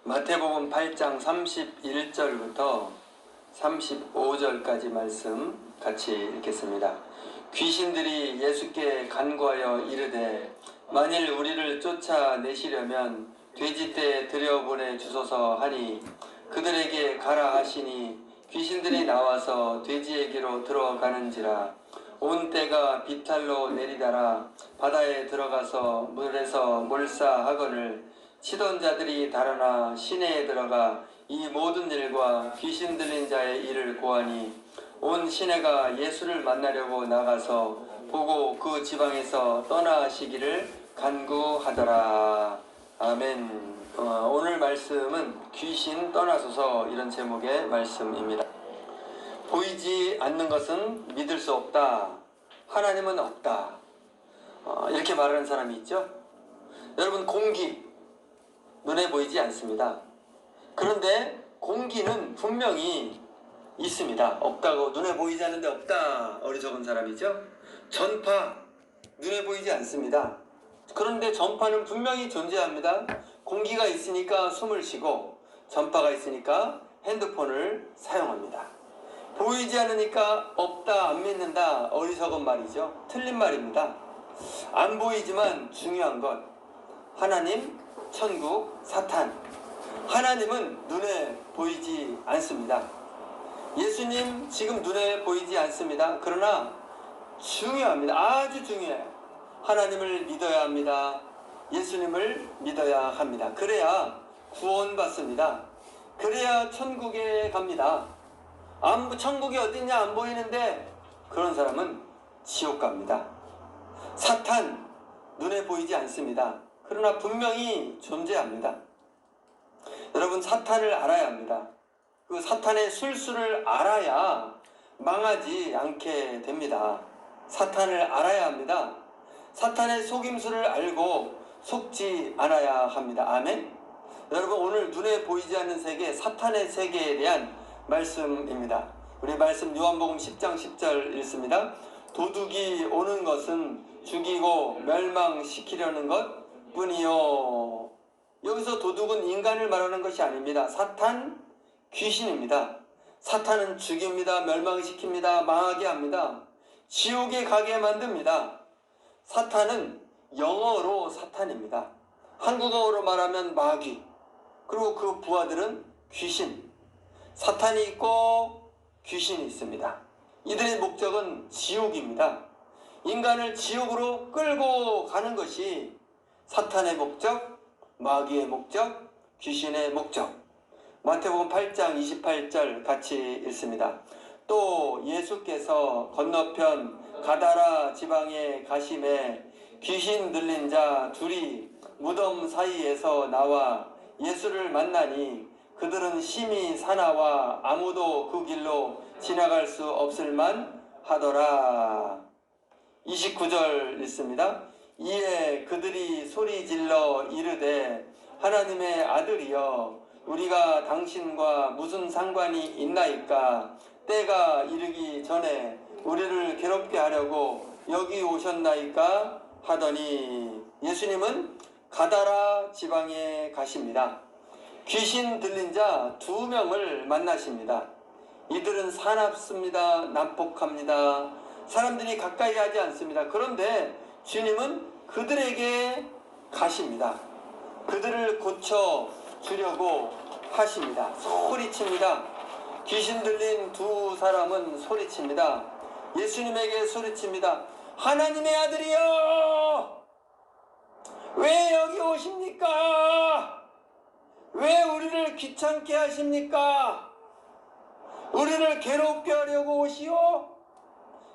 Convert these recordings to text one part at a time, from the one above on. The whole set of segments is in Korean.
마태복음 8장 31절부터 35절까지 말씀 같이 읽겠습니다. 귀신들이 예수께 간구하여 이르되 만일 우리를 쫓아내시려면 돼지떼에 들여보내 주소서 하니 그들에게 가라 하시니 귀신들이 나와서 돼지에게로 들어가는지라. 온 떼가 비탈로 내리다라 바다에 들어가서 물에서 몰사하거늘 치던 자들이 달아나 시내에 들어가 이 모든 일과 귀신 들린 자의 일을 고하니 온 시내가 예수를 만나려고 나가서 보고 그 지방에서 떠나시기를 간구하더라. 아멘. 오늘 말씀은 귀신 떠나소서 이런 제목의 말씀입니다. 보이지 않는 것은 믿을 수 없다. 하나님은 없다. 이렇게 말하는 사람이 있죠. 여러분, 공기 눈에 보이지 않습니다. 그런데 공기는 분명히 있습니다. 없다고 눈에 보이지 않는데 없다 어리석은 사람이죠. 전파 눈에 보이지 않습니다. 그런데 전파는 분명히 존재합니다. 공기가 있으니까 숨을 쉬고 전파가 있으니까 핸드폰을 사용합니다. 보이지 않으니까 없다 안 믿는다 어리석은 말이죠. 틀린 말입니다. 안 보이지만 중요한 것 하나님, 천국, 사탄. 하나님은 눈에 보이지 않습니다. 예수님 지금 눈에 보이지 않습니다. 그러나 중요합니다. 아주 중요해요. 하나님을 믿어야 합니다. 예수님을 믿어야 합니다. 그래야 구원받습니다. 그래야 천국에 갑니다. 천국이 어딨냐 안 보이는데 그런 사람은 지옥 갑니다. 사탄 눈에 보이지 않습니다. 그러나 분명히 존재합니다. 여러분, 사탄을 알아야 합니다. 그 사탄의 술수를 알아야 망하지 않게 됩니다. 사탄을 알아야 합니다. 사탄의 속임수를 알고 속지 않아야 합니다. 아멘. 여러분, 오늘 눈에 보이지 않는 세계, 사탄의 세계에 대한 말씀입니다. 우리 말씀 요한복음 10장 10절 읽습니다. 도둑이 오는 것은 죽이고 멸망시키려는 것 뿐이요. 여기서 도둑은 인간을 말하는 것이 아닙니다. 사탄, 귀신입니다. 사탄은 죽입니다. 멸망시킵니다. 망하게 합니다. 지옥에 가게 만듭니다. 사탄은 영어로 사탄입니다. 한국어로 말하면 마귀, 그리고 그 부하들은 귀신. 사탄이 있고 귀신이 있습니다. 이들의 목적은 지옥입니다. 인간을 지옥으로 끌고 가는 것이 사탄의 목적, 마귀의 목적, 귀신의 목적. 마태복음 8장 28절 같이 읽습니다. 또 예수께서 건너편 가다라 지방에 가심에 귀신 들린 자 둘이 무덤 사이에서 나와 예수를 만나니 그들은 심히 사나와 아무도 그 길로 지나갈 수 없을만 하더라. 29절 읽습니다. 이에 그들이 소리질러 이르되 하나님의 아들이여 우리가 당신과 무슨 상관이 있나이까. 때가 이르기 전에 우리를 괴롭게 하려고 여기 오셨나이까 하더니 예수님은 가다라 지방에 가십니다. 귀신 들린 자 2명을 만나십니다. 이들은 사납습니다. 난폭합니다. 사람들이 가까이 하지 않습니다. 그런데 주님은 그들에게 가십니다. 그들을 고쳐 주려고 하십니다. 소리칩니다. 귀신 들린 2 사람은 소리칩니다. 예수님에게 소리칩니다. 하나님의 아들이여, 왜 여기 오십니까? 왜 우리를 귀찮게 하십니까? 우리를 괴롭게 하려고 오시오?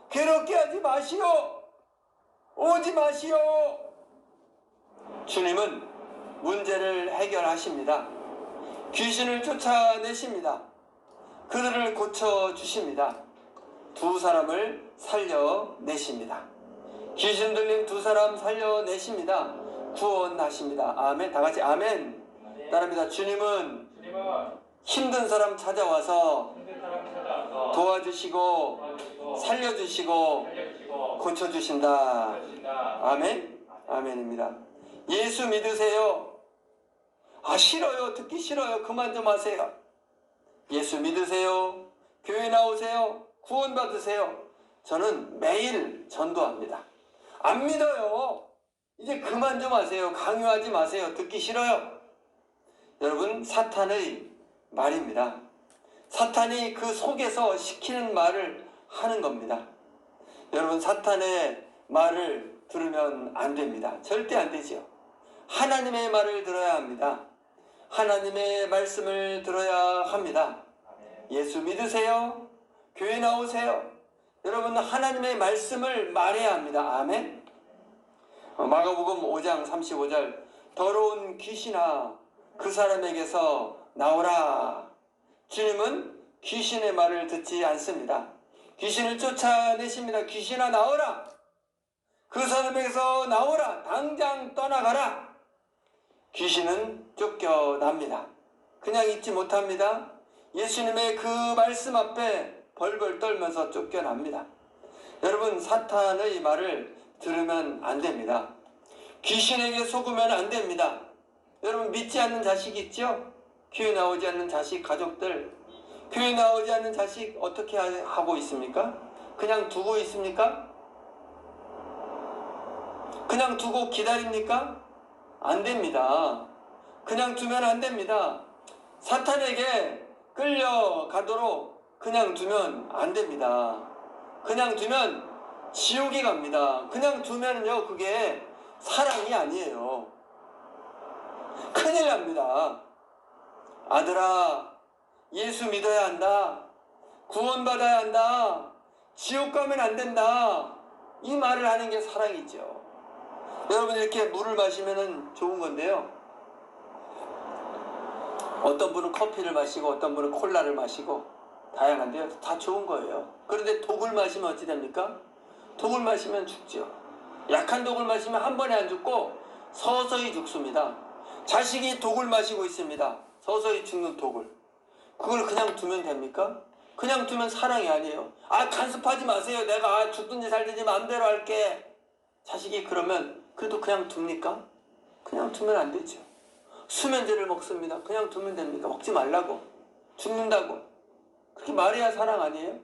괴롭게 하지 마시오. 오지 마시오. 주님은 문제를 해결하십니다. 귀신을 쫓아내십니다. 그들을 고쳐주십니다. 2 사람을 살려내십니다. 귀신 들린 2 사람 살려내십니다. 구원하십니다. 아멘. 다 같이 아멘. 따라합니다. 주님은 힘든 사람 찾아와서 도와주시고 살려주시고 고쳐주신다. 아멘. 아멘입니다. 예수 믿으세요. 아, 싫어요. 듣기 싫어요. 그만 좀 하세요. 예수 믿으세요. 교회 나오세요. 구원 받으세요. 저는 매일 전도합니다. 안 믿어요. 이제 그만 좀 하세요. 강요하지 마세요. 듣기 싫어요. 여러분, 사탄의 말입니다. 사탄이 그 속에서 시키는 말을 하는 겁니다. 여러분, 사탄의 말을 들으면 안 됩니다. 절대 안 되죠. 하나님의 말을 들어야 합니다. 하나님의 말씀을 들어야 합니다. 예수 믿으세요. 교회 나오세요. 여러분, 하나님의 말씀을 말해야 합니다. 아멘. 마가복음 5장 35절, 더러운 귀신아 그 사람에게서 나오라. 주님은 귀신의 말을 듣지 않습니다. 귀신을 쫓아내십니다. 귀신아 나오라. 그 사람에게서 나오라. 당장 떠나가라. 귀신은 쫓겨납니다. 그냥 있지 못합니다. 예수님의 그 말씀 앞에 벌벌 떨면서 쫓겨납니다. 여러분, 사탄의 말을 들으면 안 됩니다. 귀신에게 속으면 안 됩니다. 여러분, 믿지 않는 자식 있죠? 교회 나오지 않는 자식, 가족들, 교회 나오지 않는 자식 어떻게 하고 있습니까? 그냥 두고 있습니까? 그냥 두고 기다립니까? 안 됩니다. 그냥 두면 안 됩니다. 사탄에게 끌려가도록 그냥 두면 안 됩니다. 그냥 두면 지옥에 갑니다. 그냥 두면요, 그게 사랑이 아니에요. 큰일 납니다. 아들아, 예수 믿어야 한다. 구원받아야 한다. 지옥 가면 안 된다. 이 말을 하는 게 사랑이죠. 여러분, 이렇게 물을 마시면 좋은 건데요. 어떤 분은 커피를 마시고 어떤 분은 콜라를 마시고 다양한데요. 다 좋은 거예요. 그런데 독을 마시면 어찌 됩니까? 독을 마시면 죽죠. 약한 독을 마시면 한 번에 안 죽고 서서히 죽습니다. 자식이 독을 마시고 있습니다. 서서히 죽는 독을. 그걸 그냥 두면 됩니까? 그냥 두면 사랑이 아니에요. 아, 간섭하지 마세요. 내가 죽든지 살든지 마음대로 할게. 자식이 그러면 그래도 그냥 둡니까? 그냥 두면 안 되죠. 수면제를 먹습니다. 그냥 두면 됩니까? 먹지 말라고. 죽는다고. 그렇게 말해야 사랑 아니에요?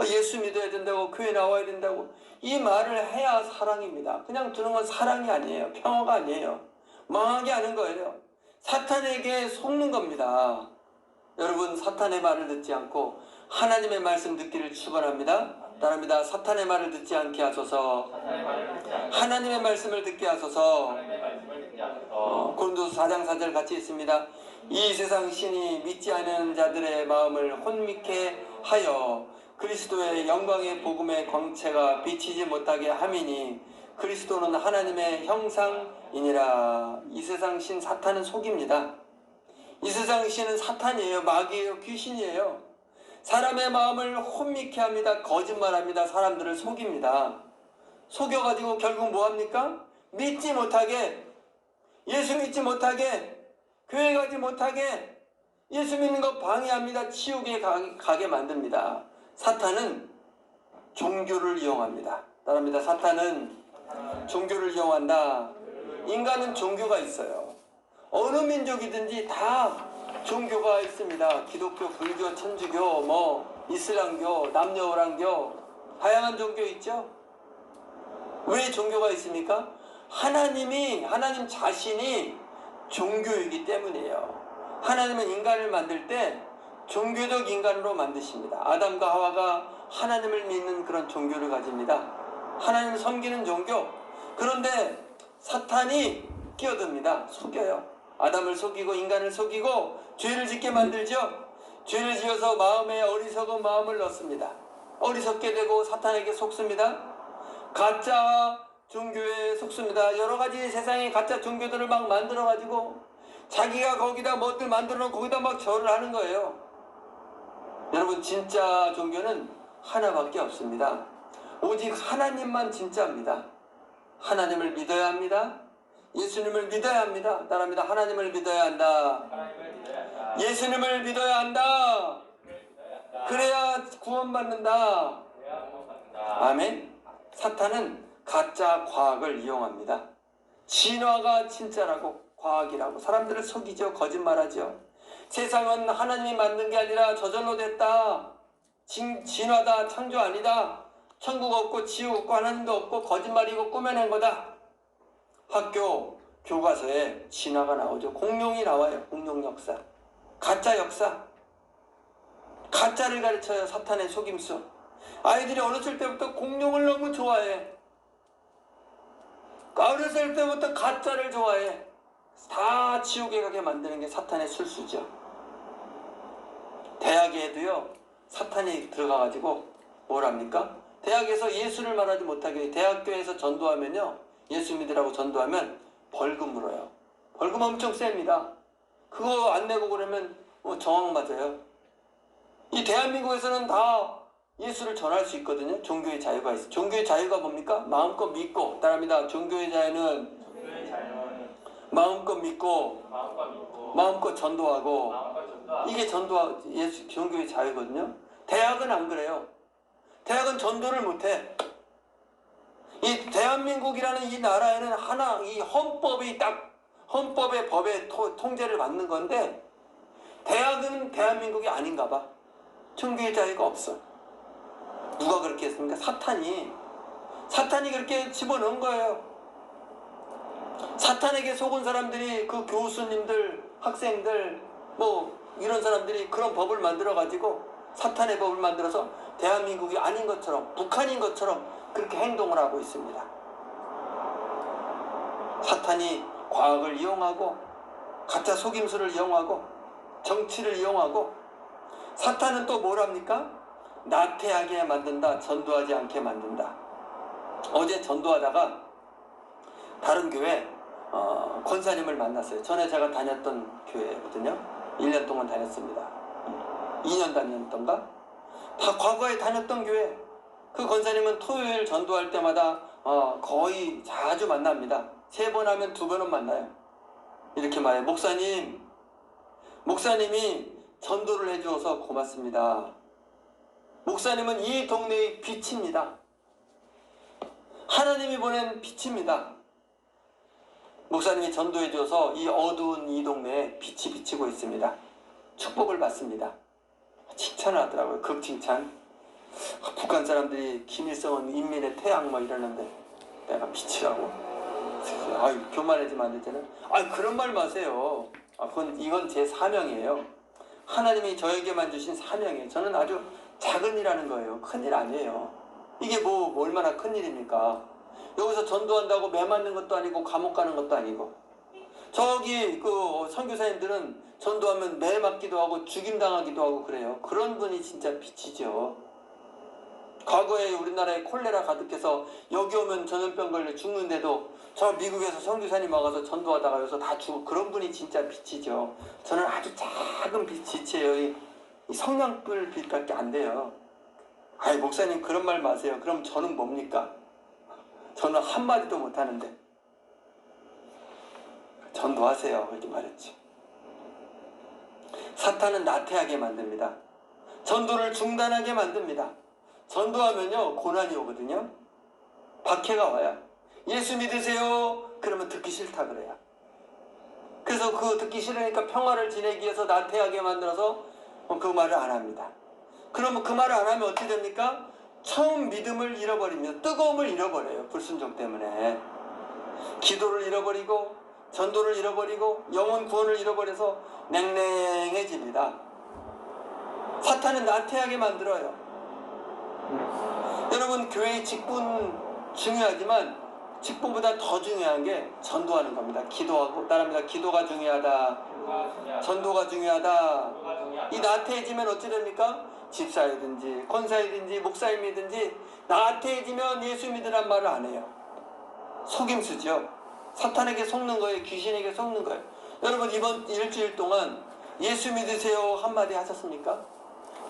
예수 믿어야 된다고, 교회 나와야 된다고, 이 말을 해야 사랑입니다. 그냥 두는 건 사랑이 아니에요. 평화가 아니에요. 망하게 하는 거예요. 사탄에게 속는 겁니다. 여러분, 사탄의 말을 듣지 않고 하나님의 말씀 듣기를 축원합니다. 따릅니다. 사탄의 말을 듣지 않게 하소서. 하나님의 말씀을 듣게 하소서. 고린도서 4장 4절 같이 있습니다. 이 세상 신이 믿지 않은 자들의 마음을 혼미케 하여 그리스도의 영광의 복음의 광채가 비치지 못하게 함이니 그리스도는 하나님의 형상이니라. 이 세상 신 사탄은 속입니다. 이 세상 신은 사탄이에요. 마귀예요. 귀신이에요. 사람의 마음을 혼미케 합니다. 거짓말합니다. 사람들을 속입니다. 속여가지고 결국 뭐합니까? 믿지 못하게, 예수 믿지 못하게, 교회 가지 못하게, 예수 믿는 거 방해합니다. 지옥에 가게 만듭니다. 사탄은 종교를 이용합니다. 따릅니다. 사탄은 종교를 이용한다. 인간은 종교가 있어요. 어느 민족이든지 다 종교가 있습니다. 기독교, 불교, 천주교, 이슬람교, 남녀오랑교, 다양한 종교 있죠? 왜 종교가 있습니까? 하나님 자신이 종교이기 때문이에요. 하나님은 인간을 만들 때 종교적 인간으로 만드십니다. 아담과 하와가 하나님을 믿는 그런 종교를 가집니다. 하나님을 섬기는 종교. 그런데 사탄이 끼어듭니다. 속여요. 아담을 속이고 인간을 속이고 죄를 짓게 만들죠. 죄를 지어서 마음에 어리석은 마음을 넣습니다. 어리석게 되고 사탄에게 속습니다. 가짜 종교에 속습니다. 여러 가지 세상에 가짜 종교들을 막 만들어가지고 자기가 거기다 뭐들 만들어 놓고 거기다 막 절을 하는 거예요. 여러분, 진짜 종교는 하나밖에 없습니다. 오직 하나님만 진짜입니다. 하나님을 믿어야 합니다. 예수님을 믿어야 합니다. 따라합니다. 하나님을 믿어야 한다. 예수님을 믿어야 한다. 그래야 구원받는다. 아멘. 사탄은 가짜 과학을 이용합니다. 진화가 진짜라고 과학이라고 사람들을 속이죠. 거짓말하죠. 세상은 하나님이 만든 게 아니라 저절로 됐다. 진화다. 창조 아니다. 천국 없고 지옥 없고 하나님도 없고 거짓말이고 꾸며낸 거다. 학교 교과서에 진화가 나오죠. 공룡이 나와요. 공룡 역사. 가짜 역사. 가짜를 가르쳐요. 사탄의 속임수. 아이들이 어렸을 때부터 공룡을 너무 좋아해. 어렸을 때부터 가짜를 좋아해. 다 지옥에 가게 만드는 게 사탄의 술수죠. 대학에도요, 사탄이 들어가가지고 뭘 합니까? 대학에서 예수를 말하지 못하게 해요. 대학교에서 전도하면요, 예수 믿으라고 전도하면 벌금 물어요. 벌금 엄청 셉니다. 그거 안 내고 그러면 정황 맞아요. 이 대한민국에서는 다 예수를 전할 수 있거든요. 종교의 자유가 있어요. 종교의 자유가 뭡니까? 마음껏 믿고, 따라합니다. 종교의 자유는 마음껏 믿고 마음껏 전도하고, 이게 예수 종교의 자유거든요. 대학은 안 그래요. 대학은 전도를 못해. 이 대한민국이라는 이 나라에는 하나, 이 헌법이 딱 헌법의 법의 통제를 받는 건데, 대학은 대한민국이 아닌가 봐. 종교의 자유가 없어. 누가 그렇게 했습니까? 사탄이 그렇게 집어넣은 거예요. 사탄에게 속은 사람들이, 그 교수님들, 학생들, 이런 사람들이 그런 법을 만들어 가지고, 사탄의 법을 만들어서 대한민국이 아닌 것처럼, 북한인 것처럼 그렇게 행동을 하고 있습니다. 사탄이 과학을 이용하고, 가짜 속임수를 이용하고, 정치를 이용하고, 사탄은 또 뭘 합니까? 나태하게 만든다. 전도하지 않게 만든다. 어제 전도하다가 다른 교회 권사님을 만났어요. 전에 제가 다녔던 교회거든요. 1년 동안 다녔습니다. 2년 다녔던가? 다 과거에 다녔던 교회. 그 권사님은 토요일 전도할 때마다 거의 자주 만납니다. 3번 하면 2번은 만나요. 이렇게 말해요. 목사님이 전도를 해주어서 고맙습니다. 목사님은 이 동네의 빛입니다. 하나님이 보낸 빛입니다. 목사님이 전도해줘서 이 어두운 이 동네에 빛이 비치고 있습니다. 축복을 받습니다. 칭찬을 하더라고요. 극칭찬. 북한 사람들이 김일성은 인민의 태양 이러는데 내가 빛이라고? 아유, 교만해지면 안 되잖아요. 아유, 그런 말 마세요. 이건 제 사명이에요. 하나님이 저에게만 주신 사명이에요. 저는 아주 작은 일하는 거예요. 큰일 아니에요. 이게 얼마나 큰일입니까? 여기서 전도한다고 매 맞는 것도 아니고 감옥 가는 것도 아니고, 저기 선교사님들은 전도하면 매 맞기도 하고 죽임당하기도 하고 그래요. 그런 분이 진짜 빛이죠. 과거에 우리나라에 콜레라 가득해서 여기 오면 전염병 걸려 죽는데도 저 미국에서 선교사님 와가서 전도하다가 여기서 다 죽고, 그런 분이 진짜 빛이죠. 저는 아주 작은 빛이에요. 이 성냥불 빛밖에 안 돼요. 아이, 목사님 그런 말 마세요. 그럼 저는 뭡니까? 저는 한마디도 못하는데. 전도하세요. 이렇게 말했지. 사탄은 나태하게 만듭니다. 전도를 중단하게 만듭니다. 전도하면요, 고난이 오거든요. 박해가 와요. 예수 믿으세요. 그러면 듣기 싫다 그래요. 그래서 듣기 싫으니까 평화를 지내기 위해서 나태하게 만들어서 그 말을 안 합니다. 그러면 그 말을 안 하면 어떻게 됩니까? 처음 믿음을 잃어버리며 뜨거움을 잃어버려요. 불순종 때문에. 기도를 잃어버리고, 전도를 잃어버리고, 영혼 구원을 잃어버려서 냉랭해집니다. 사탄은 나태하게 만들어요. 여러분, 교회의 직분 중요하지만 직분보다 더 중요한 게 전도하는 겁니다. 기도하고, 따라합니다. 기도가 중요하다. 전도가 중요하다. 이 나태해지면 어찌 됩니까? 집사이든지 권사이든지 목사님이든지 나태해지면 예수 믿으란 말을 안 해요. 속임수죠. 사탄에게 속는 거예요. 귀신에게 속는 거예요. 여러분, 이번 일주일 동안 예수 믿으세요 한마디 하셨습니까?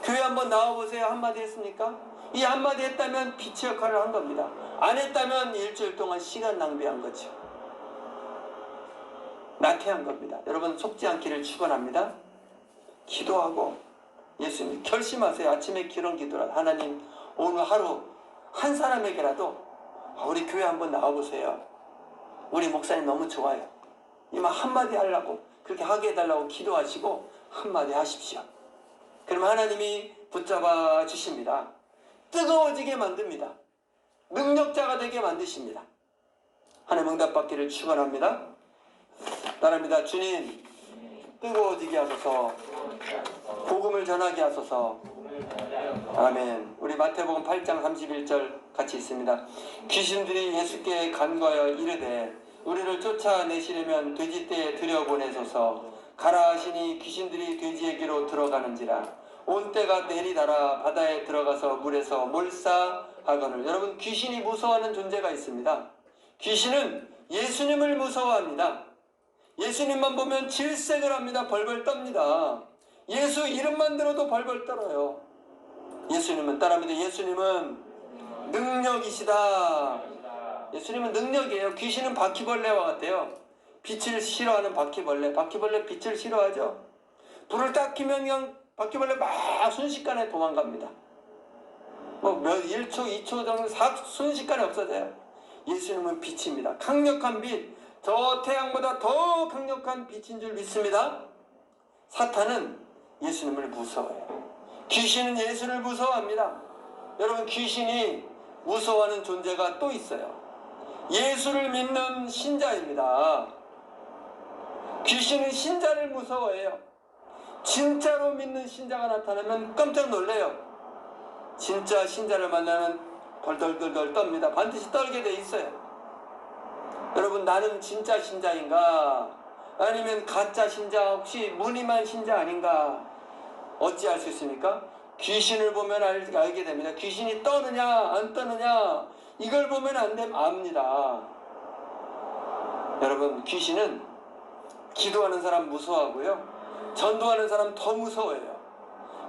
교회 한번 나와보세요 한마디 했습니까? 이 한마디 했다면 빛의 역할을 한 겁니다. 안 했다면 일주일 동안 시간 낭비한 거죠. 나태한 겁니다. 여러분, 속지 않기를 축원합니다. 기도하고 예수님 결심하세요. 아침에 기런 기도라. 하나님, 오늘 하루 한 사람에게라도 우리 교회 한번 나와보세요. 우리 목사님 너무 좋아요. 이만 한마디 하려고 그렇게 하게 해달라고 기도하시고 한마디 하십시오. 그러면 하나님이 붙잡아 주십니다. 뜨거워지게 만듭니다. 능력자가 되게 만드십니다. 하나님 응답받기를 축원합니다. 따라합니다. 주님, 뜨거워지게 하소서. 복음을 전하게 하소서. 아멘. 우리 마태복음 8장 31절 같이 있습니다. 귀신들이 예수께 간과하여 이르되 우리를 쫓아내시려면 돼지떼에 들여보내소서. 가라 하시니 귀신들이 돼지에게로 들어가는지라. 온 때가 내리다라 바다에 들어가서 물에서 몰사하거늘. 여러분, 귀신이 무서워하는 존재가 있습니다. 귀신은 예수님을 무서워합니다. 예수님만 보면 질색을 합니다. 벌벌 떱니다. 예수 이름만 들어도 벌벌 떨어요. 예수님은 따라합니다. 예수님은 능력이시다. 예수님은 능력이에요. 귀신은 바퀴벌레와 같아요. 빛을 싫어하는 바퀴벌레. 바퀴벌레 빛을 싫어하죠. 불을 딱 켜면 그냥 바퀴벌레 막 순식간에 도망갑니다. 뭐 1초, 2초 정도 순식간에 없어져요. 예수님은 빛입니다. 강력한 빛. 저 태양보다 더 강력한 빛인 줄 믿습니다. 사탄은 예수님을 무서워해요. 귀신은 예수를 무서워합니다. 여러분, 귀신이 무서워하는 존재가 또 있어요. 예수를 믿는 신자입니다. 귀신은 신자를 무서워해요. 진짜로 믿는 신자가 나타나면 깜짝 놀래요. 진짜 신자를 만나면 덜덜덜덜 떱니다. 반드시 떨게 돼 있어요. 여러분, 나는 진짜 신자인가? 아니면 가짜 신자, 혹시 무늬만 신자 아닌가? 어찌 알 수 있습니까? 귀신을 보면 알게 됩니다. 귀신이 떠느냐 안 떠느냐 이걸 보면 압니다. 여러분, 귀신은 기도하는 사람 무서워하고요. 전도하는 사람 더 무서워해요.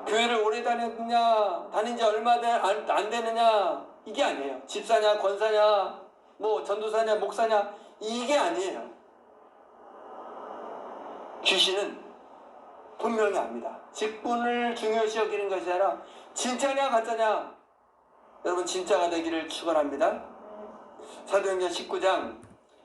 교회를 오래 다닌 지 얼마 안 되느냐 이게 아니에요. 집사냐 권사냐 뭐 전도사냐 목사냐 이게 아니에요. 귀신은 분명히 압니다. 직분을 중요시 여기는 것이 아니라 진짜냐 가짜냐. 여러분, 진짜가 되기를 축원합니다. 사도행전 19장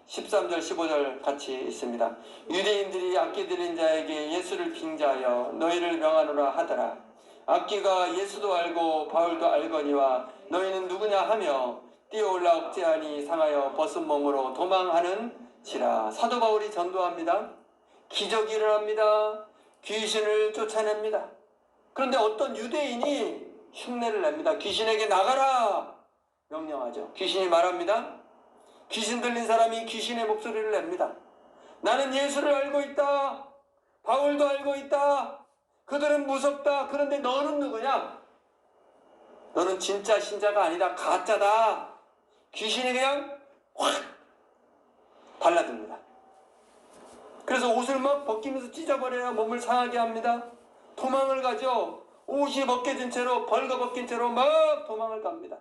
13절 15절 같이 있습니다. 유대인들이 악기 들린 자에게 예수를 빙자하여 너희를 명하노라 하더라. 악기가 예수도 알고 바울도 알거니와 너희는 누구냐 하며 뛰어올라 억제하니 상하여 벗은 몸으로 도망하는지라. 사도 바울이 전도합니다. 기적이 일어납니다. 귀신을 쫓아냅니다. 그런데 어떤 유대인이 흉내를 냅니다. 귀신에게 나가라 명령하죠. 귀신이 말합니다. 귀신 들린 사람이 귀신의 목소리를 냅니다. 나는 예수를 알고 있다. 바울도 알고 있다. 그들은 무섭다. 그런데 너는 누구냐? 너는 진짜 신자가 아니다. 가짜다. 귀신이 그냥 확 달라듭니다. 그래서 옷을 막 벗기면서 찢어버려야 몸을 상하게 합니다. 도망을 가죠. 옷이 벗겨진 채로 벌거벗긴 채로 막 도망을 갑니다.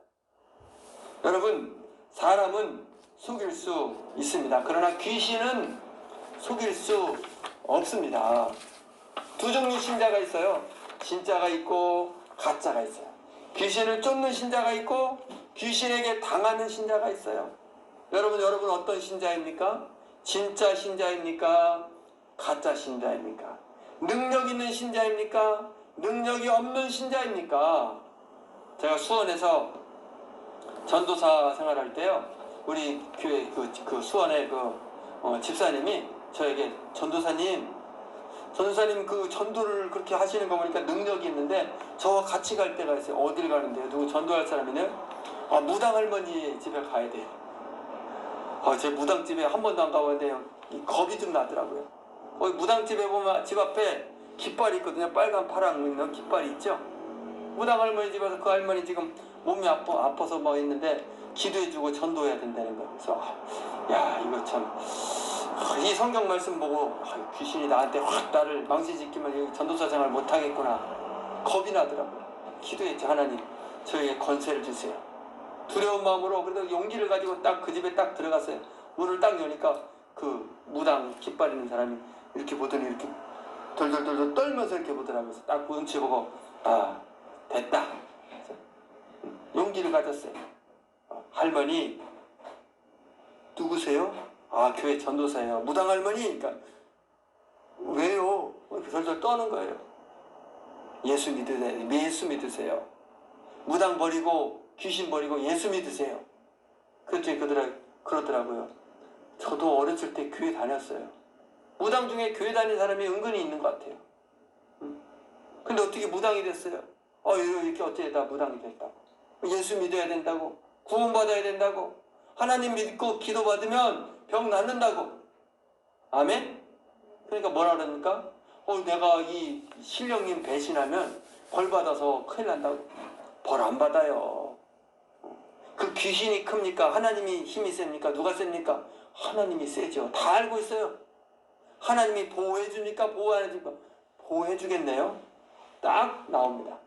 여러분, 사람은 속일 수 있습니다. 그러나 귀신은 속일 수 없습니다. 두 종류 신자가 있어요. 진짜가 있고 가짜가 있어요. 귀신을 쫓는 신자가 있고 귀신에게 당하는 신자가 있어요. 여러분 어떤 신자입니까? 진짜 신자입니까? 가짜 신자입니까? 능력 있는 신자입니까? 능력이 없는 신자입니까? 제가 수원에서 전도사 생활할 때요, 우리 교회 그 수원의 집사님이 저에게 전도사님 그 전도를 그렇게 하시는 거 보니까 능력이 있는데 저와 같이 갈 때가 있어요. 어딜 가는데요? 누구 전도할 사람이네요? 무당 할머니 집에 가야 돼요. 제 무당집에 한 번도 안 가봤는데 겁이 좀 나더라고요. 거기 무당집에 보면 집 앞에 깃발이 있거든요. 빨간 파랑 있는 깃발이 있죠. 무당 할머니 집에서 그 할머니 지금 몸이 아파서 뭐 있는데 기도해주고 전도해야 된다는 거예요. 그래서 야, 이거 참, 이 성경 말씀 보고 귀신이 나한테 확 나를 망신시키면 전도사 생활 못하겠구나 겁이 나더라고요. 기도했죠. 하나님, 저에게 권세를 주세요. 두려운 마음으로 그래도 용기를 가지고 딱 그 집에 딱 들어갔어요. 문을 딱 여니까 그 무당 깃발 있는 사람이 이렇게 보더니 이렇게 덜덜덜 떨면서 이렇게 보더라고요. 그래서 딱 눈치 보고 됐다. 용기를 가졌어요. 할머니 누구세요? 아, 교회 전도사예요. 무당 할머니? 그러니까 왜요? 절절 떠는 거예요. 예수 믿으세요. 예수 믿으세요. 무당 버리고 귀신 버리고 예수 믿으세요. 그랬더니 그러더라고요. 저도 어렸을 때 교회 다녔어요. 무당 중에 교회 다니는 사람이 은근히 있는 것 같아요. 근데 어떻게 무당이 됐어요? 이렇게 어떻게 다 무당이 됐다고. 예수 믿어야 된다고. 구원받아야 된다고. 하나님 믿고 기도받으면 병 낫는다고. 아멘? 그러니까 뭐라 그러니까? 내가 이 신령님 배신하면 벌 받아서 큰일 난다고. 벌 안 받아요. 그 귀신이 큽니까? 하나님이 힘이 셉니까? 누가 셉니까? 하나님이 세죠. 다 알고 있어요. 하나님이 보호해 주니까 보호 안 해주니까 보호해 주겠네요. 딱 나옵니다.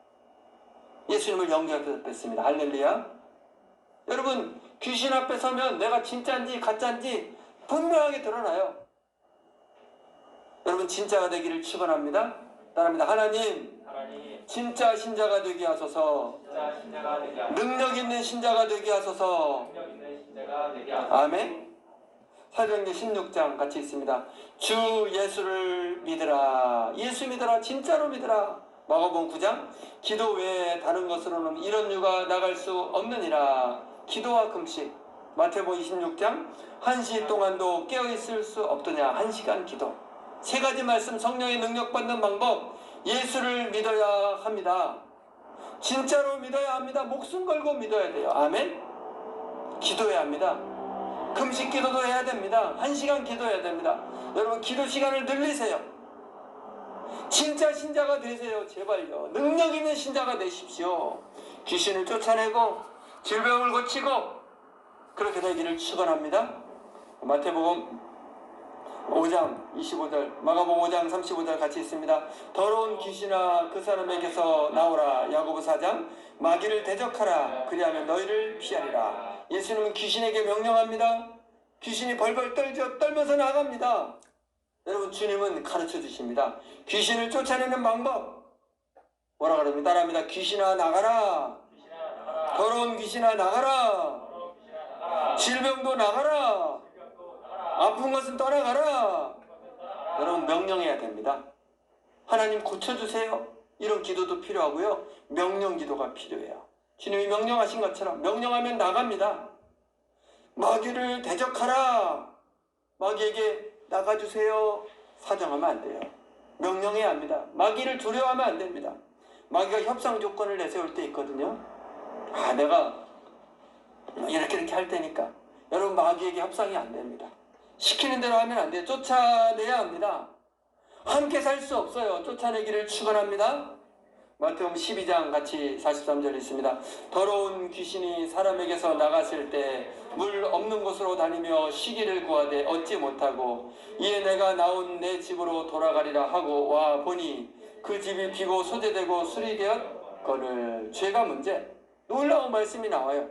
예수님을 영접해서 뺐습니다. 할렐루야. 여러분, 귀신 앞에 서면 내가 진짜인지 가짜인지 분명하게 드러나요. 여러분, 진짜가 되기를 축원합니다. 따라합니다. 하나님, 진짜 신자가 되게 하소서. 능력 있는 신자가 되게 하소서. 아멘. 사도행전 16장 같이 있습니다. 주 예수를 믿으라. 예수 믿으라. 진짜로 믿으라. 마가복음 9장 기도 외에 다른 것으로는 이런 유가 나갈 수 없느니라. 기도와 금식. 마태복음 26장 1시 동안도 깨어있을 수 없더냐. 1시간 기도. 세 가지 말씀 성령의 능력 받는 방법. 예수를 믿어야 합니다. 진짜로 믿어야 합니다. 목숨 걸고 믿어야 돼요. 아멘. 기도해야 합니다. 금식 기도도 해야 됩니다. 1시간 기도해야 됩니다. 여러분, 기도 시간을 늘리세요. 진짜 신자가 되세요. 제발요. 능력 있는 신자가 되십시오. 귀신을 쫓아내고 질병을 고치고 그렇게 되기를 축원합니다. 마태복음 5장 25절, 마가복음 5장 35절 같이 있습니다. 더러운 귀신아 그 사람에게서 나오라. 야고보 4장 마귀를 대적하라. 그리하면 너희를 피하리라. 예수님은 귀신에게 명령합니다. 귀신이 벌벌 떨면서 나갑니다. 여러분, 주님은 가르쳐 주십니다. 귀신을 쫓아내는 방법 뭐라 그럽니다? 따라합니다. 귀신아 나가라. 더러운 귀신아 나가라. 질병도 나가라. 아픈 것은 떠나가라. 여러분, 명령해야 됩니다. 하나님 고쳐주세요. 이런 기도도 필요하고요. 명령 기도가 필요해요. 주님이 명령하신 것처럼 명령하면 나갑니다. 마귀를 대적하라. 마귀에게 나가주세요. 사정하면 안 돼요. 명령해야 합니다. 마귀를 두려워하면 안 됩니다. 마귀가 협상 조건을 내세울 때 있거든요. 내가 이렇게 할 테니까. 여러분, 마귀에게 협상이 안 됩니다. 시키는 대로 하면 안 돼요. 쫓아내야 합니다. 함께 살 수 없어요. 쫓아내기를 축원합니다. 마태복음 12장 같이 43절 있습니다. 더러운 귀신이 사람에게서 나갔을 때 물 없는 곳으로 다니며 쉬기를 구하되 얻지 못하고 이에 내가 나온 내 집으로 돌아가리라 하고 와 보니 그 집이 비고 소재되고 수리되었거늘. 죄가 문제. 놀라운 말씀이 나와요.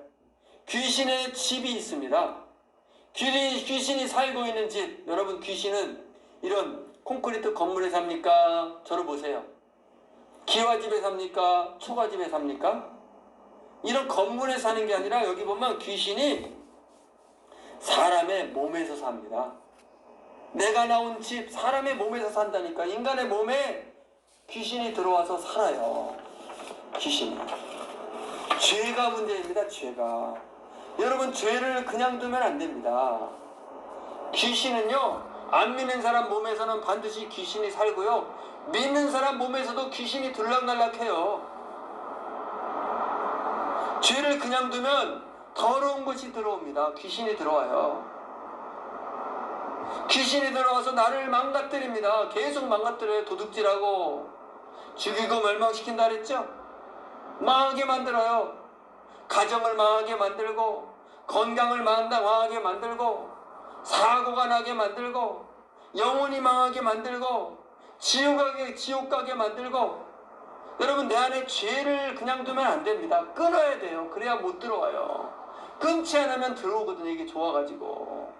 귀신의 집이 있습니다. 귀신이 살고 있는 집. 여러분, 귀신은 이런 콘크리트 건물에 삽니까? 저를 보세요. 기와집에 삽니까? 초가집에 삽니까? 이런 건물에 사는 게 아니라 여기 보면 귀신이 사람의 몸에서 삽니다. 내가 나온 집, 사람의 몸에서 산다니까. 인간의 몸에 귀신이 들어와서 살아요. 귀신이. 죄가 문제입니다. 죄가. 여러분, 죄를 그냥 두면 안 됩니다. 귀신은요, 안 믿는 사람 몸에서는 반드시 귀신이 살고요, 믿는 사람 몸에서도 귀신이 들락날락해요. 죄를 그냥 두면 더러운 것이 들어옵니다. 귀신이 들어와요. 귀신이 들어와서 나를 망가뜨립니다. 계속 망가뜨려요. 도둑질하고 죽이고 멸망시킨다 그랬죠? 망하게 만들어요. 가정을 망하게 만들고, 건강을 망하게 만들고, 사고가 나게 만들고, 영혼이 망하게 만들고, 지옥 가게 만들고. 여러분, 내 안에 죄를 그냥 두면 안 됩니다. 끊어야 돼요. 그래야 못 들어와요. 끊지 않으면 들어오거든요. 이게 좋아가지고.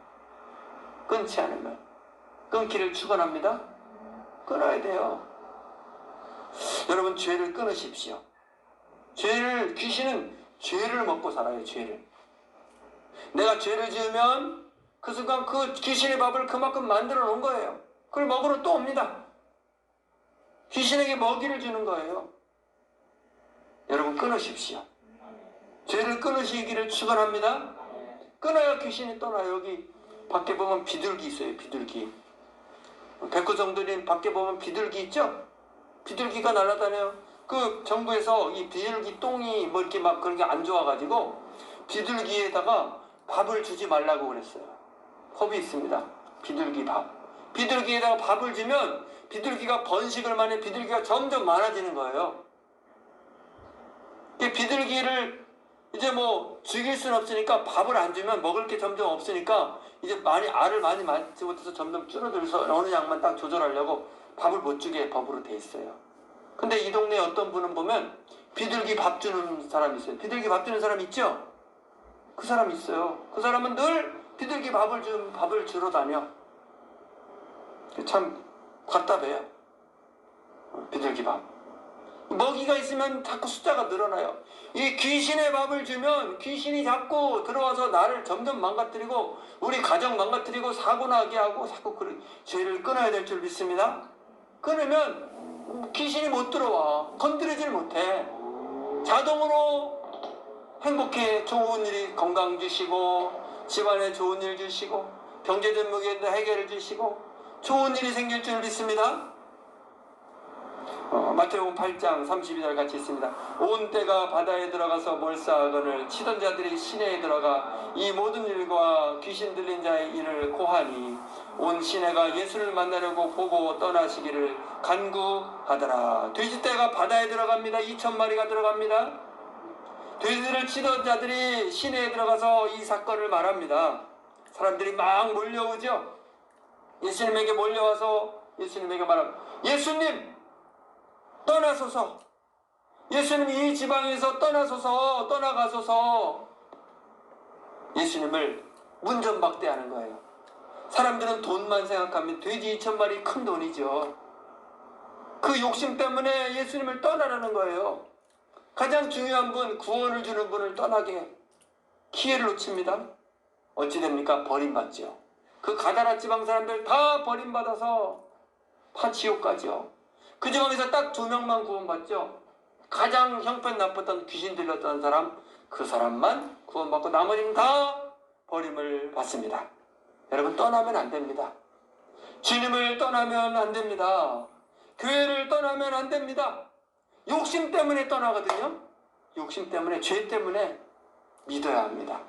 끊지 않으면. 끊기를 축원합니다. 끊어야 돼요. 여러분, 죄를 끊으십시오. 귀신은 죄를 먹고 살아요. 죄를. 내가 죄를 지으면 그 순간 그 귀신의 밥을 그만큼 만들어 놓은 거예요. 그걸 먹으러 또 옵니다. 귀신에게 먹이를 주는 거예요. 여러분 끊으십시오. 죄를 끊으시기를 축원합니다. 끊어야 귀신이 떠나요. 여기 밖에 보면 비둘기 있어요. 비둘기. 백호성들이 밖에 보면 비둘기 있죠? 비둘기가 날아다녀요. 그 정부에서 이 비둘기 똥이 뭐 이렇게 막 그런 게 안 좋아가지고 비둘기에다가 밥을 주지 말라고 그랬어요. 법이 있습니다. 비둘기 밥. 비둘기에다가 밥을 주면 비둘기가 번식을 만해 비둘기가 점점 많아지는 거예요. 비둘기를 이제 뭐 죽일 수는 없으니까 밥을 안 주면 먹을 게 점점 없으니까 이제 알을 많이 낳지 못해서 점점 줄어들어서 어느 양만 딱 조절하려고 밥을 못 주게 법으로 돼 있어요. 근데 이 동네에 어떤 분은 보면 비둘기 밥 주는 사람이 있어요. 비둘기 밥 주는 사람 있죠? 그 사람 있어요. 그 사람은 늘 비둘기 밥을 주러 다녀. 참 답답해요. 비둘기 밥. 먹이가 있으면 자꾸 숫자가 늘어나요. 이 귀신의 밥을 주면 귀신이 자꾸 들어와서 나를 점점 망가뜨리고 우리 가정 망가뜨리고 사고 나게 하고 자꾸 죄를 끊어야 될 줄 믿습니다. 끊으면 귀신이 못 들어와. 건드리질 못해. 자동으로 행복해. 좋은 일이 건강 주시고 집안에 좋은 일 주시고 경제적 문제도 해결을 주시고 좋은 일이 생길 줄 믿습니다. 마태복음 8장 32절 같이 있습니다. 온 때가 바다에 들어가서 몰사하거늘 치던 자들이 시내에 들어가 이 모든 일과 귀신 들린 자의 일을 고하니 온 시내가 예수를 만나려고 보고 떠나시기를 간구하더라. 돼지떼가 바다에 들어갑니다. 2,000마리가 들어갑니다. 돼지를 치던 자들이 시내에 들어가서 이 사건을 말합니다. 사람들이 막 몰려오죠. 예수님에게 몰려와서 예수님에게 말합니다. 예수님 떠나소서. 예수님 이 지방에서 떠나가소서. 예수님을 문전박대하는 거예요. 사람들은 돈만 생각하면 돼지 2,000마리 큰 돈이죠. 그 욕심 때문에 예수님을 떠나라는 거예요. 가장 중요한 분, 구원을 주는 분을 떠나게 기회를 놓칩니다. 어찌 됩니까? 버림받죠. 그 가다라 지방 사람들 다 버림받아서 다 지옥 가죠. 그 지방에서 딱 2명만 구원받죠. 가장 형편 나빴던 귀신 들렸던 사람, 그 사람만 구원받고 나머지는 다 버림을 받습니다. 여러분 떠나면 안 됩니다. 주님을 떠나면 안 됩니다. 교회를 떠나면 안 됩니다. 욕심 때문에 떠나거든요. 욕심 때문에, 죄 때문에 믿어야 합니다.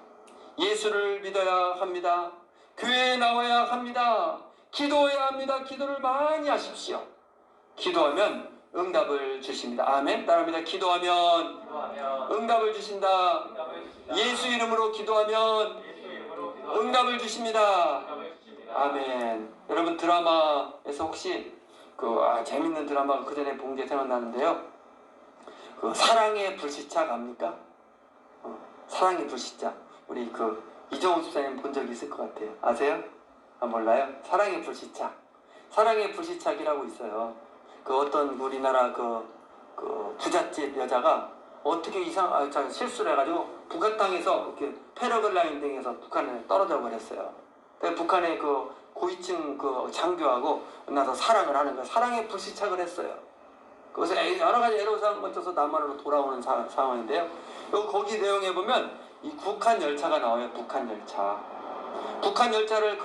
예수를 믿어야 합니다. 교회에 나와야 합니다. 기도해야 합니다. 기도를 많이 하십시오. 기도하면 응답을 주십니다. 아멘. 따라합니다. 기도하면 응답을 주신다. 예수 이름으로 기도하면 응답을 주십니다. 아멘. 여러분 드라마에서 혹시 재밌는 드라마가 그 전에 본 게 생각나는데요. 사랑의 불시착 압니까? 사랑의 불시착. 우리 이정훈 집사님 본 적 있을 것 같아요. 아세요? 몰라요? 사랑의 불시착. 사랑의 불시착이라고 있어요. 어떤 우리나라 부잣집 여자가 어떻게 실수를 해가지고 북한 땅에서 이렇게 패러글라이딩에서 북한에 떨어져 버렸어요. 북한의 고위층 장교하고 나서 사랑을 하는 거예요. 사랑에 불시착을 했어요. 그래서 여러 가지 애로사항 거쳐서 남한으로 돌아오는 상황인데요. 거기 내용에 보면 이 북한 열차가 나와요. 북한 열차. 북한 열차를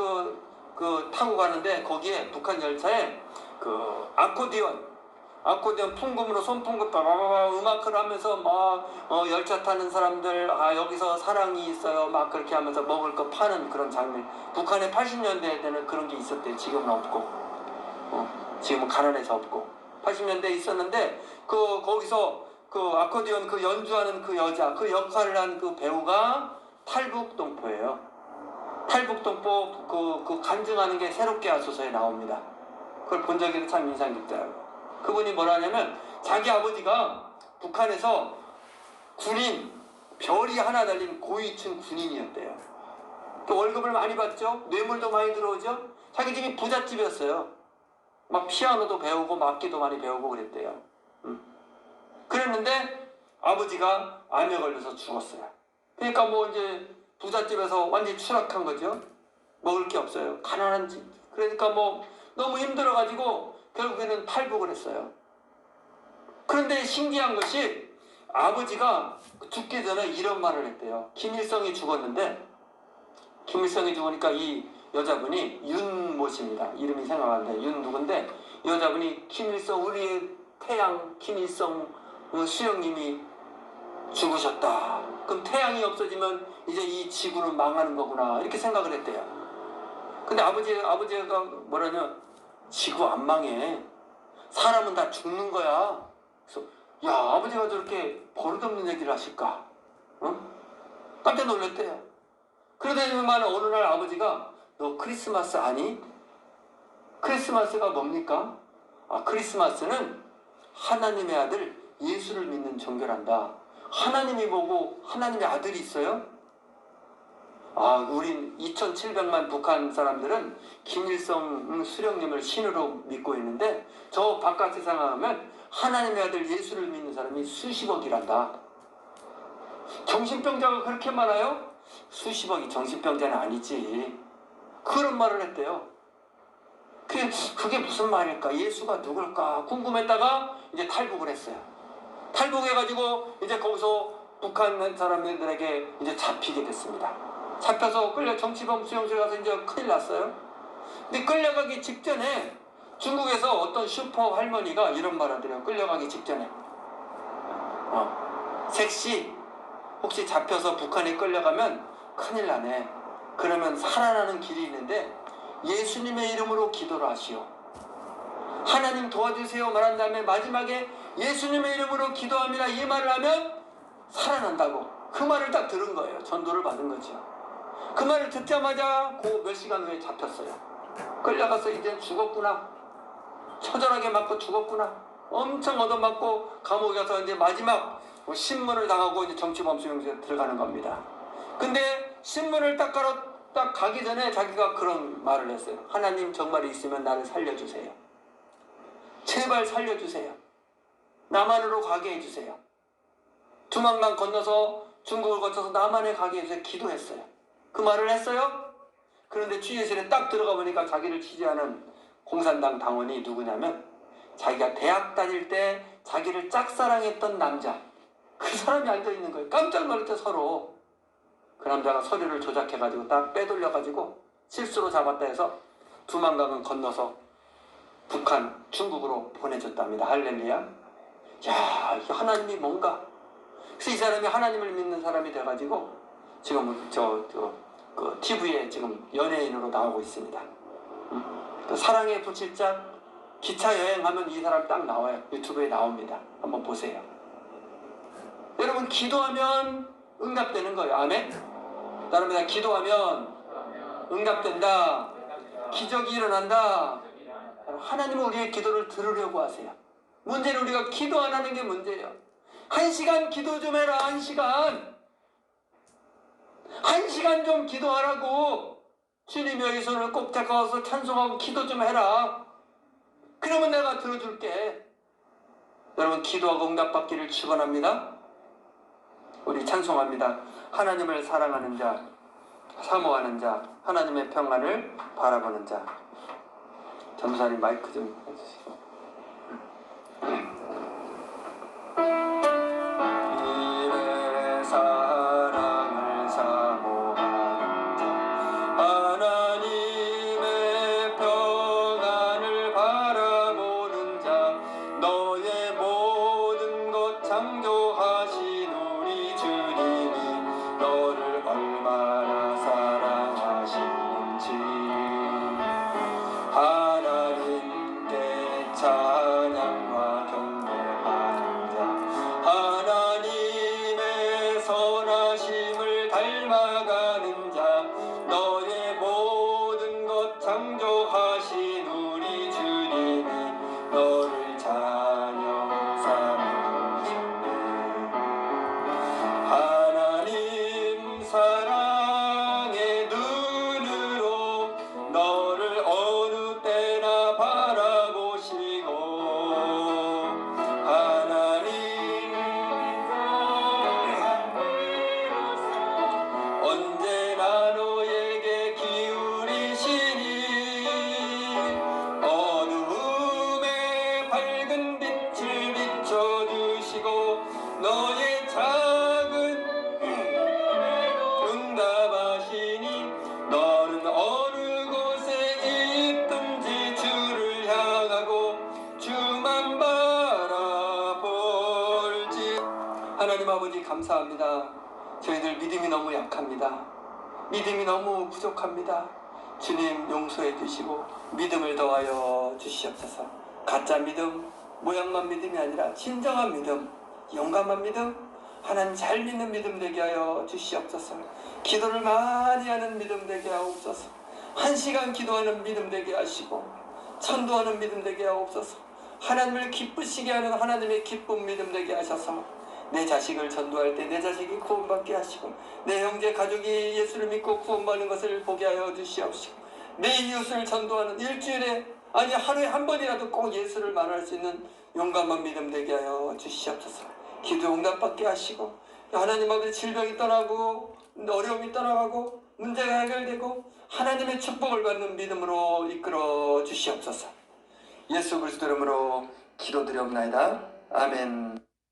타고 가는데 거기에 북한 열차에 아코디언 풍금으로 손풍금 빠바바바 음악을 하면서 열차 타는 사람들 여기서 사랑이 있어요 막 그렇게 하면서 먹을 거 파는 그런 장면. 북한에 80년대 때는 그런 게 있었대요. 지금은 없고 지금은 가난해서 없고 80년대에 있었는데 거기서 아코디언 연주하는 여자 역할을 한 배우가 탈북동포예요. 탈북동포 간증하는 게 새롭게 하소서에 나옵니다. 그걸 본 적이 참 인상 깊더라고요. 그분이 뭐라 하냐면 자기 아버지가 북한에서 별이 하나 달린 고위층 군인이었대요. 월급을 많이 받죠. 뇌물도 많이 들어오죠. 자기 집이 부잣집이었어요. 막 피아노도 배우고 악기도 많이 배우고 그랬대요. 그랬는데 아버지가 암에 걸려서 죽었어요. 그러니까 이제 부잣집에서 완전히 추락한 거죠. 먹을 게 없어요. 가난한 집. 그러니까 뭐 너무 힘들어가지고 결국에는 탈북을 했어요. 그런데 신기한 것이 아버지가 죽기 전에 이런 말을 했대요. 김일성이 죽었는데, 김일성이 죽으니까 이 여자분이 윤모 씨입니다. 이름이 생각나는데 윤 누군데, 여자분이 김일성, 우리의 태양 김일성 수령님이 죽으셨다. 그럼 태양이 없어지면 이제 이 지구는 망하는 거구나, 이렇게 생각을 했대요. 근데 아버지가 뭐라냐, 지구 안 망해. 사람은 다 죽는 거야. 그래서 야, 아버지가 저렇게 버릇없는 얘기를 하실까? 응? 깜짝 놀랐대요. 그러더니만 어느 날 아버지가 너 크리스마스 아니? 크리스마스가 뭡니까? 아, 크리스마스는 하나님의 아들 예수를 믿는 종교란다. 하나님이 보고 하나님의 아들이 있어요? 아, 우린 2700만 북한 사람들은 김일성 수령님을 신으로 믿고 있는데 저 바깥 세상 하면 하나님의 아들 예수를 믿는 사람이 수십억이란다. 정신병자가 그렇게 많아요? 수십억이 정신병자는 아니지. 그런 말을 했대요. 그게 무슨 말일까? 예수가 누굴까? 궁금했다가 이제 탈북을 했어요. 탈북해가지고 이제 거기서 북한 사람들에게 이제 잡히게 됐습니다. 잡혀서 끌려 정치범 수용소에 가서 이제 큰일 났어요. 근데 끌려가기 직전에 중국에서 어떤 슈퍼 할머니가 이런 말을 하더래요. 끌려가기 직전에 색시, 혹시 잡혀서 북한에 끌려가면 큰일 나네. 그러면 살아나는 길이 있는데 예수님의 이름으로 기도를 하시오. 하나님 도와주세요 말한 다음에 마지막에 예수님의 이름으로 기도합니다, 이 말을 하면 살아난다고. 그 말을 딱 들은 거예요. 전도를 받은 거죠. 그 말을 듣자마자 그 몇 시간 후에 잡혔어요. 끌려가서 이제 죽었구나, 처절하게 맞고 죽었구나, 엄청 얻어맞고 감옥에 가서 이제 마지막 신문을 당하고 이제 정치범 수용소에 들어가는 겁니다. 근데 신문을 딱 가기 전에 자기가 그런 말을 했어요. 하나님 정말 있으면 나를 살려주세요. 제발 살려주세요. 남한으로 가게 해주세요. 두만강 건너서 중국을 거쳐서 남한에 가게 해주세요. 기도했어요. 그 말을 했어요. 그런데 취재실에 딱 들어가 보니까 자기를 취재하는 공산당 당원이 누구냐면 자기가 대학 다닐 때 자기를 짝사랑했던 남자, 그 사람이 앉아있는 거예요. 깜짝 놀랐죠, 서로. 그 남자가 서류를 조작해가지고 딱 빼돌려가지고 실수로 잡았다 해서 두만강을 건너서 북한, 중국으로 보내줬답니다. 할렐루야. 야, 이 하나님이 뭔가. 그래서 이 사람이 하나님을 믿는 사람이 돼가지고 지금 그 TV에 지금 연예인으로 나오고 있습니다. 그 사랑의 불칠자 기차 여행하면 이 사람 딱 나와요. 유튜브에 나옵니다. 한번 보세요. 여러분, 기도하면 응답되는 거예요. 아멘? 따릅니다. 기도하면 응답된다. 기적이 일어난다. 하나님은 우리의 기도를 들으려고 하세요. 문제는 우리가 기도 안 하는 게 문제예요. 1시간 기도 좀 해라. 1시간 좀 기도하라고. 주님의 이 손을 꼭 잡아서 찬송하고 기도 좀 해라. 그러면 내가 들어줄게. 여러분, 기도하고 응답받기를 축원합니다. 우리 찬송합니다. 하나님을 사랑하는 자, 사모하는 자, 하나님의 평안을 바라보는 자. 전도사님 마이크 좀 해주시고. 이의 사랑을 사모하는 자, 하나님의 평안을 바라보는 자, 너의 모든 것 창조하신 우리 주님이 너를 얼마나 사랑하시는지 하나님께 찬양과 경배하는 자, 하나님의 선하심을 닮아가는 자, 너의 모든 것 창조하신 우리 주님이 너를 찬양 삼으시네. 하나님 사랑의 눈으로 너를 어느 때나 바라보시고 감사합니다. 저희들 믿음이 너무 약합니다. 믿음이 너무 부족합니다. 주님 용서해 주시고 믿음을 더하여 주시옵소서. 가짜 믿음, 모양만 믿음이 아니라 진정한 믿음, 용감한 믿음, 하나님 잘 믿는 믿음 되게 하여 주시옵소서. 기도를 많이 하는 믿음 되게 하옵소서. 1시간 기도하는 믿음 되게 하시고 전도하는 믿음 되게 하옵소서. 하나님을 기쁘시게 하는 하나님의 기쁜 믿음 되게 하셔서 내 자식을 전도할 때 내 자식이 구원받게 하시고 내 형제 가족이 예수를 믿고 구원받는 것을 보게 하여 주시옵시고 내 이웃을 전도하는 일주일에 아니 하루에 한 번이라도 꼭 예수를 말할 수 있는 용감한 믿음 되게 하여 주시옵소서. 기도 응답받게 하시고 하나님 아버지 질병이 떠나고 어려움이 떠나가고 문제가 해결되고 하나님의 축복을 받는 믿음으로 이끌어 주시옵소서. 예수 그리스도 이름으로 기도드리옵나이다. 아멘.